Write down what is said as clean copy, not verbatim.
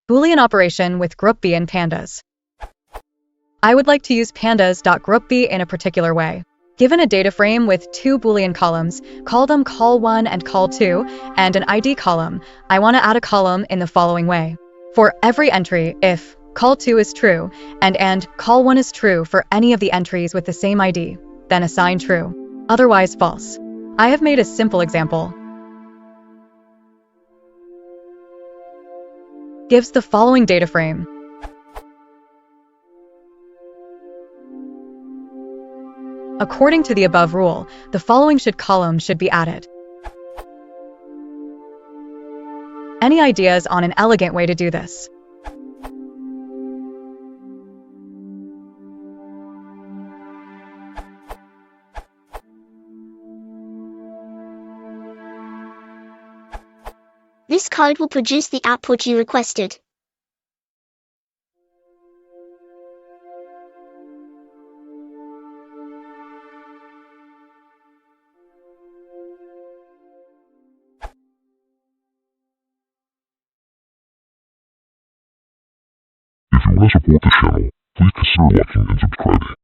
Boolean operation with groupby and pandas. I would like to use pandas.groupby in a particular way. Given a data frame with two Boolean columns, call them call1 and call2, and an ID column, I want to add a column in the following way. For every entry, if call2 is true, and call1 is true for any of the entries with the same ID, then assign true, otherwise false. I have made a simple example. Gives the following data frame. According to the above rule, the following column should be added. Any ideas on an elegant way to do this? This code will produce the output you requested. If you want to support the channel, please consider liking and subscribing.